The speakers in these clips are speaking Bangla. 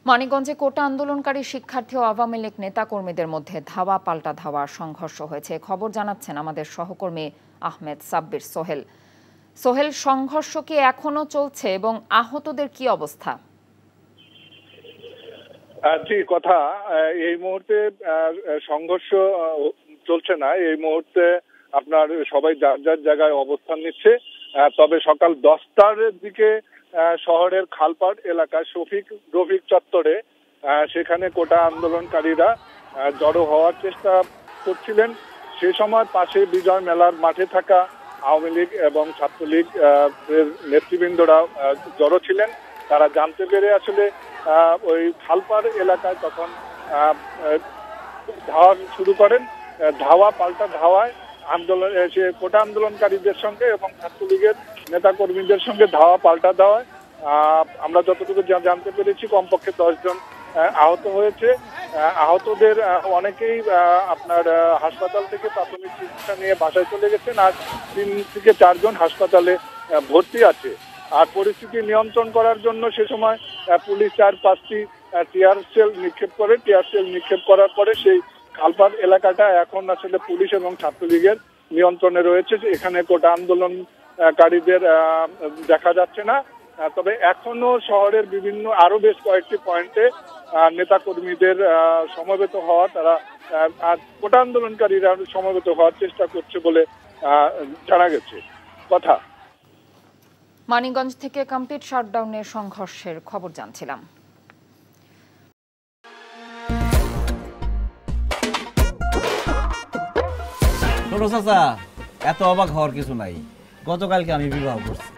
মানিকগঞ্জে কোটা আন্দোলনকারী শিক্ষার্থী ও আওয়ামী লীগ নেতাকর্মীদের মধ্যে ধাওয়া পাল্টা ধাওয়া সংঘর্ষ হয়েছে। খবর জানাচ্ছেন আমাদের সহকর্মী আহমেদ সাব্বির সোহেল। সোহেল, সংঘর্ষ কি এখনো চলছে এবং আহতদের কি অবস্থা? জি, কথা এই মুহূর্তে সংঘর্ষ চলছে না। এই মুহূর্তে আপনার সবাই যার যার জায়গায় অবস্থান নিচ্ছে। তবে সকাল 10টার দিকে শহরের খালপাড় এলাকায় রফিক চত্বরে সেখানে কোটা আন্দোলনকারীরা জড়ো হওয়ার চেষ্টা করছিলেন। সে সময় পাশে বিজয় মেলার মাঠে থাকা আওয়ামী লীগ এবং ছাত্রলীগ এর নেতৃবৃন্দরা জড়ো ছিলেন। তারা জানতে পেরে আসলে ওই খালপাড় এলাকায় তখন ধাওয়া শুরু করেন। ধাওয়া পাল্টা ধাওয়ায় কোটা আন্দোলনকারীদের সঙ্গে এবং ছাত্রলীগের নেতা কর্মীদের সঙ্গে ধাওয়া পাল্টা ধাওয়ায় আমরা যতটুকু জানতে পেরেছি কমপক্ষে 10 জন আহত হয়েছে। আহতদের অনেকেই আপনার হাসপাতাল থেকে প্রাথমিক চিকিৎসা নিয়ে বাসায় চলে গেছেন, আর 3 থেকে 4 জন হাসপাতালে ভর্তি আছে। আর পরিস্থিতি নিয়ন্ত্রণ করার জন্য সে সময় পুলিশ 4-5টি টিয়ার সেল নিক্ষেপ করার পরে সেই খালপাড় এলাকাটা এখন আসলে পুলিশ এবং ছাত্রলীগের নিয়ন্ত্রণে রয়েছে। এখানে কোটা আন্দোলনকারীদের দেখা যাচ্ছে না। তবে এখনো শহরের বিভিন্ন আরো বেশ কয়েকটি পয়েন্টে নেতা কর্মীদের সমবেত হওয়া, তারা কোটা আন্দোলনকারীরা সমবেত হওয়ার চেষ্টা করছে বলে জানা গেছে। কথা মানিকগঞ্জ থেকে কমপ্লিট শাটডাউনের সংঘর্ষের খবর জানছিলাম। চাচা, এত অবাক হওয়ার কিছু নাই। গতকালকে আমি বিবাহ করছি।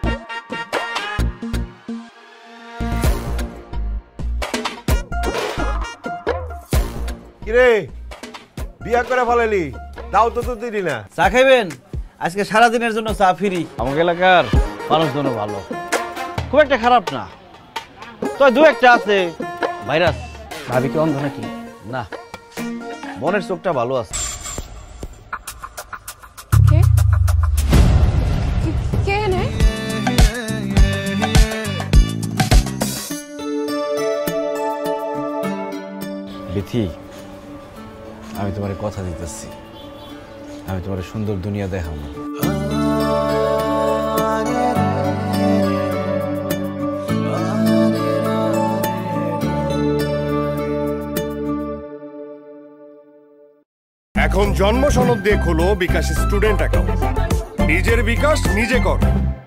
কিরে, বিয়া করে ফেলালি? দাও তো দিলি না। চা খাইবেন? আজকে সারাদিনের জন্য চা ফ্রি। আমাকে এলাকার মানুষজন ভালো, খুব একটা খারাপ না। তো 2-1টা আছে ভাইরাস। ভাবি কি অন্ধ নাকি? না, মনের চোখটা ভালো আছে। বিথি, আমি তোমার কথা দিতেছি, আমি তোমার সুন্দর দুনিয়া দেখাবো। এখন জন্ম সনদ দিয়ে খোলো বিকাশ স্টুডেন্ট অ্যাকাউন্ট। নিজের বিকাশ নিজে কর।